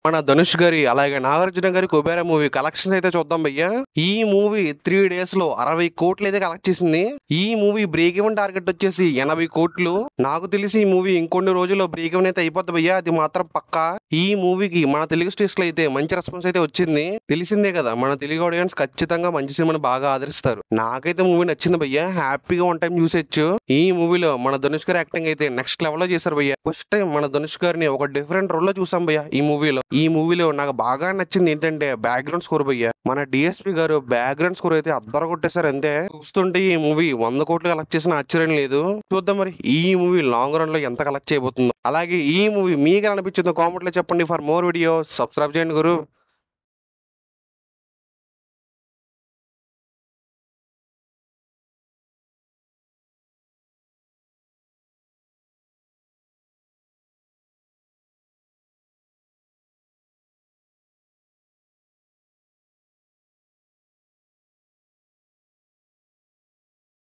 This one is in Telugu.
మన ధనుష్ గారి అలాగే నాగార్జున గారి కుబేర మూవీ కలెక్షన్ అయితే చూద్దాం భయ్యా. ఈ మూవీ 3 days లో 60 కోట్లు అయితే కలెక్ట్ చేసింది. ఈ మూవీ బ్రేక్ ఈవెన్ టార్గెట్ వచ్చేసి 80 కోట్లు. నాకు తెలిసి ఈ మూవీ ఇంకొన్ని రోజుల్లో బ్రేక్ ఈవెన్ అయితే అయిపోద్ది భయ్యా, అది మాత్రం పక్కా. ఈ మూవీకి మన తెలుగు స్టేట్స్ లో అయితే మంచి రెస్పాన్స్ అయితే వచ్చింది. తెలిసిందే కదా, మన తెలుగు ఆడియన్స్ ఖచ్చితంగా మంచి సినిమాని బాగా ఆదరిస్తారు. నాకైతే మూవీ నచ్చింది భయ్యా, హ్యాపీగా వన్ టైం చూసేయచ్చు. ఈ మూవీలో మన ధనుష్ గారి యాక్టింగ్ అయితే నెక్స్ట్ లెవెల్ లో చేశారు భయ్యా. ఫస్ట్ టైం మన ధనుష్ గారిని ఒక డిఫరెంట్ రోల్ లో చూసాం భయ్యా ఈ మూవీలో నాకు బాగా నచ్చింది ఏంటంటే బ్యాక్గ్రౌండ్ స్కోర్ భయ్యా. మన డిఎస్పి గారు బ్యాక్గ్రౌండ్ స్కోర్ అయితే అద్దర కొట్టేశారు అంతే. చూస్తుంటే ఈ మూవీ 100 కోట్లు కలెక్ట్ చేసిన ఆశ్చర్యం లేదు. చూద్దాం మరి ఈ మూవీ లాంగ్ రన్ లో ఎంత కలెక్ట్ చేయబోతుందో. అలాగే ఈ మూవీ మీకు అనిపించిందో కామెంట్ లో చెప్పండి. ఫర్ మోర్ వీడియో సబ్స్క్రైబ్ చేయండి గురు.